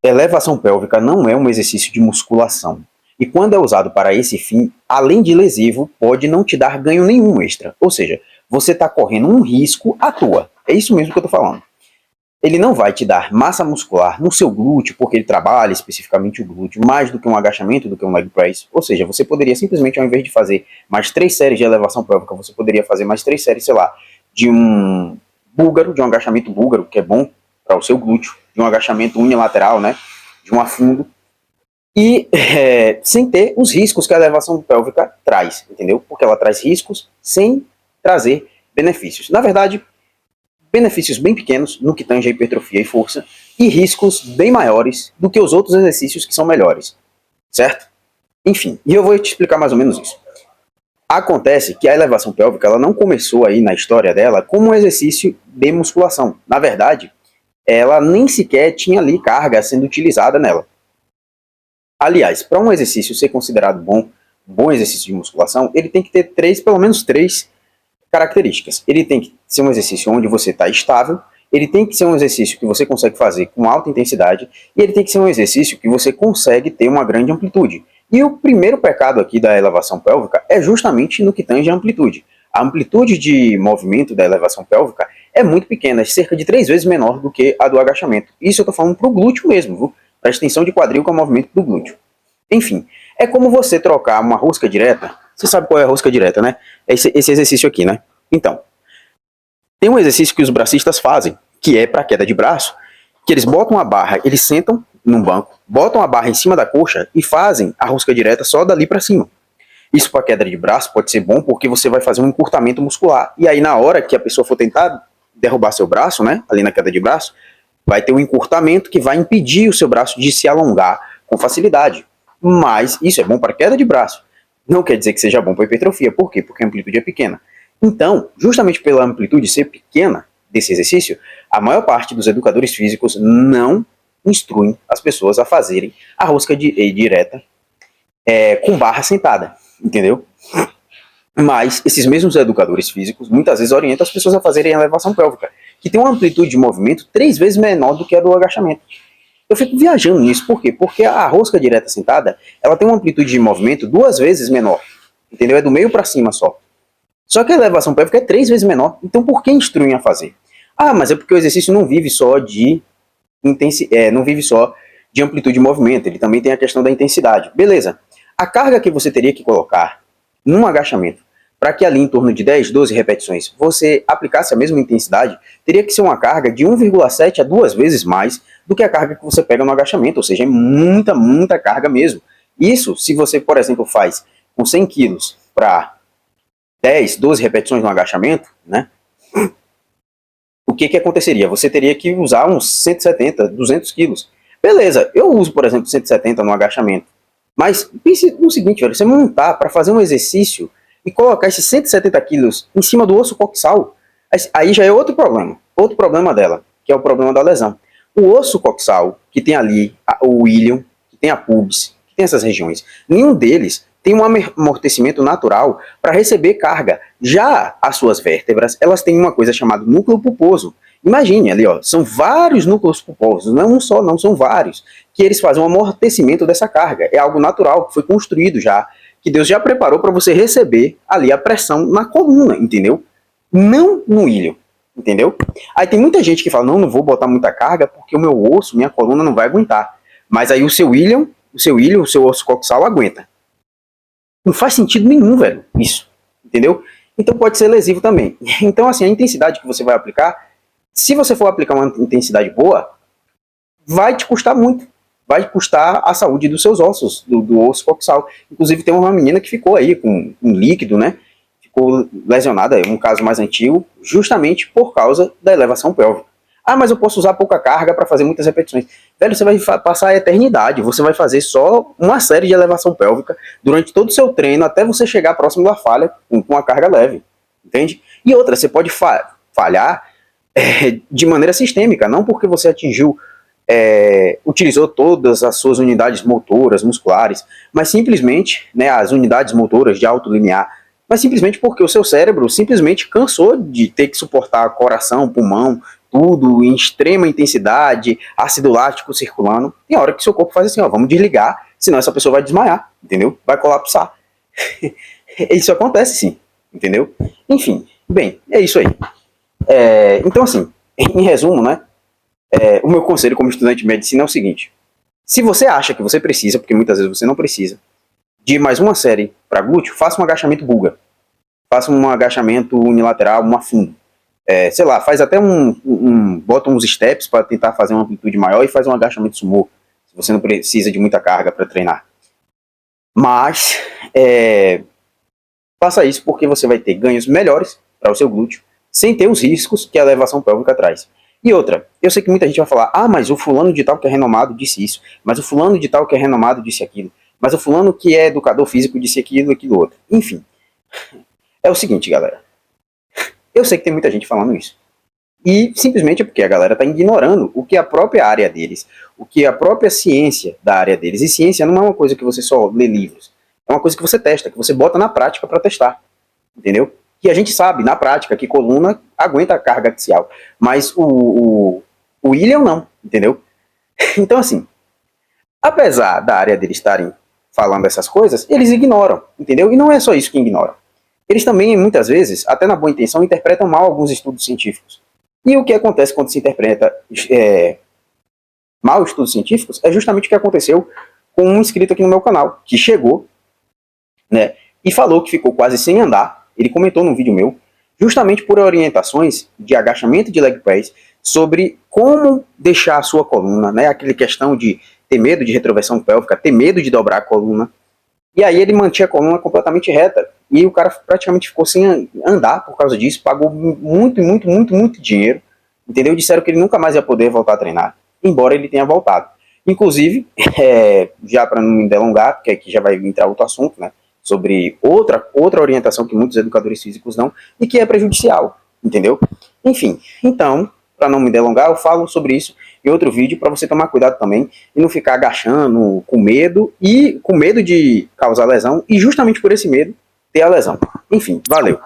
Elevação pélvica não é um exercício de musculação. E quando é usado para esse fim, além de lesivo, pode não te dar ganho nenhum extra. Ou seja, você está correndo um risco à toa. É isso mesmo que eu estou falando. Ele não vai te dar massa muscular no seu glúteo, porque ele trabalha especificamente o glúteo, mais do que um agachamento, do que um leg press. Ou seja, você poderia simplesmente, ao invés de fazer mais 3 séries de elevação pélvica, você poderia fazer mais 3 séries, sei lá, de um búlgaro, de um agachamento búlgaro, que é bom para o seu glúteo, de um agachamento unilateral, né, de um afundo, e sem ter os riscos que a elevação pélvica traz, entendeu? Porque ela traz riscos sem trazer benefícios. Na verdade, benefícios bem pequenos no que tange a hipertrofia e força, e riscos bem maiores do que os outros exercícios que são melhores, certo? Enfim, e eu vou te explicar mais ou menos isso. Acontece que a elevação pélvica ela não começou aí na história dela como um exercício de musculação. Na verdade, ela nem sequer tinha ali carga sendo utilizada nela. Aliás, para um exercício ser considerado bom exercício de musculação, ele tem que ter pelo menos três características. Ele tem que ser um exercício onde você está estável, ele tem que ser um exercício que você consegue fazer com alta intensidade, e ele tem que ser um exercício que você consegue ter uma grande amplitude. E o primeiro pecado aqui da elevação pélvica é justamente no que tange a amplitude. A amplitude de movimento da elevação pélvica é muito pequena, é cerca de 3 vezes menor do que a do agachamento. Isso eu estou falando para o glúteo mesmo, viu? Para a extensão de quadril com o movimento do glúteo. Enfim, é como você trocar uma rosca direta. Você sabe qual é a rosca direta, né? Esse exercício aqui, né? Então, tem um exercício que os bracistas fazem, que é para queda de braço, que eles botam a barra, eles sentam num banco, botam a barra em cima da coxa e fazem a rosca direta só dali para cima. Isso para queda de braço pode ser bom porque você vai fazer um encurtamento muscular. E aí na hora que a pessoa for tentar derrubar seu braço, né, ali na queda de braço, vai ter um encurtamento que vai impedir o seu braço de se alongar com facilidade. Mas isso é bom para queda de braço. Não quer dizer que seja bom para hipertrofia. Por quê? Porque a amplitude é pequena. Então, justamente pela amplitude ser pequena desse exercício, a maior parte dos educadores físicos não instruem as pessoas a fazerem a rosca direta com barra sentada, entendeu? Mas esses mesmos educadores físicos muitas vezes orientam as pessoas a fazerem a elevação pélvica, que tem uma amplitude de movimento 3 vezes menor do que a do agachamento. Eu fico viajando nisso, por quê? Porque a rosca direta sentada, ela tem uma amplitude de movimento 2 vezes menor, entendeu? É do meio para cima só. Só que a elevação pélvica é 3 vezes menor, então por que instruem a fazer? Ah, mas é porque o exercício não vive só de não vive só de amplitude de movimento, ele também tem a questão da intensidade. Beleza. A carga que você teria que colocar num agachamento, para que ali em torno de 10, 12 repetições você aplicasse a mesma intensidade, teria que ser uma carga de 1,7 a 2 vezes mais do que a carga que você pega no agachamento, ou seja, é muita carga mesmo. Isso, se você, por exemplo, faz com 100 quilos para 10, 12 repetições no agachamento, né? O que aconteceria? Você teria que usar uns 170, 200 quilos. Beleza, eu uso, por exemplo, 170 no agachamento. Mas pense no seguinte, velho, você montar para fazer um exercício e colocar esses 170 quilos em cima do osso coxal, aí já é outro problema dela, que é o problema da lesão. O osso coxal, que tem ali o ilion, que tem a pubis, que tem essas regiões, nenhum deles tem um amortecimento natural para receber carga. Já as suas vértebras, elas têm uma coisa chamada núcleo pulposo. Imagine ali, ó, são vários núcleos pulposos, não é um só, não, são vários, que eles fazem um amortecimento dessa carga. É algo natural, que foi construído já, que Deus já preparou para você receber ali a pressão na coluna, entendeu? Não no ilho, entendeu? Aí tem muita gente que fala, não vou botar muita carga porque o meu osso, minha coluna não vai aguentar. Mas aí o seu ilho, o seu osso coxal aguenta. Não faz sentido nenhum, velho, isso, entendeu? Então pode ser lesivo também. Então, assim, a intensidade que você vai aplicar, se você for aplicar uma intensidade boa, vai te custar muito. Vai custar a saúde dos seus ossos, do osso coxal. Inclusive tem uma menina que ficou aí com um líquido, né? Ficou lesionada, é um caso mais antigo, justamente por causa da elevação pélvica. Ah, mas eu posso usar pouca carga para fazer muitas repetições. Velho, você vai passar a eternidade. Você vai fazer só uma série de elevação pélvica durante todo o seu treino até você chegar próximo da falha com a carga leve. Entende? E outra, você pode falhar de maneira sistêmica, não porque você utilizou todas as suas unidades motoras, musculares, mas simplesmente, né, as unidades motoras de alto limiar mas simplesmente porque o seu cérebro simplesmente cansou de ter que suportar coração, pulmão, tudo em extrema intensidade, ácido lático circulando. Tem hora que seu corpo faz assim, ó, vamos desligar, senão essa pessoa vai desmaiar, entendeu? Vai colapsar. Isso acontece sim, entendeu? Enfim, bem, é isso aí. Então assim, em resumo, né, o meu conselho como estudante de medicina é o seguinte: se você acha que você precisa, porque muitas vezes você não precisa, de mais uma série para glúteo, faça um agachamento Buga. Faça um agachamento unilateral, uma fundo. Sei lá, faz até bota uns steps para tentar fazer uma amplitude maior e faz um agachamento sumô, se você não precisa de muita carga para treinar. Mas, faça isso porque você vai ter ganhos melhores para o seu glúteo, sem ter os riscos que a elevação pélvica traz. E outra, eu sei que muita gente vai falar, mas o fulano de tal que é renomado disse isso, mas o fulano de tal que é renomado disse aquilo, mas o fulano que é educador físico disse aquilo, aquilo outro. Enfim, é o seguinte, galera. Eu sei que tem muita gente falando isso. E simplesmente é porque a galera está ignorando o que a própria área deles, o que a própria ciência da área deles. E ciência não é uma coisa que você só lê livros. É uma coisa que você testa, que você bota na prática para testar. Entendeu? Que a gente sabe, na prática, que coluna aguenta a carga axial. Mas o William não, entendeu? Então, assim, apesar da área deles estarem falando essas coisas, eles ignoram, entendeu? E não é só isso que ignoram. Eles também, muitas vezes, até na boa intenção, interpretam mal alguns estudos científicos. E o que acontece quando se interpreta mal estudos científicos é justamente o que aconteceu com um inscrito aqui no meu canal, que chegou, né, e falou que ficou quase sem andar. Ele comentou num vídeo meu, justamente por orientações de agachamento de leg press, sobre como deixar a sua coluna, né, aquela questão de ter medo de retroversão pélvica, ter medo de dobrar a coluna. E aí ele mantinha a coluna completamente reta. E o cara praticamente ficou sem andar por causa disso, pagou muito dinheiro, entendeu? Disseram que ele nunca mais ia poder voltar a treinar, embora ele tenha voltado. Inclusive, já para não me delongar, porque aqui já vai entrar outro assunto, né? Sobre outra orientação que muitos educadores físicos dão e que é prejudicial, entendeu? Enfim, então, para não me delongar, eu falo sobre isso em outro vídeo para você tomar cuidado também e não ficar agachando com medo de causar lesão e justamente por esse medo ter a lesão. Enfim, valeu.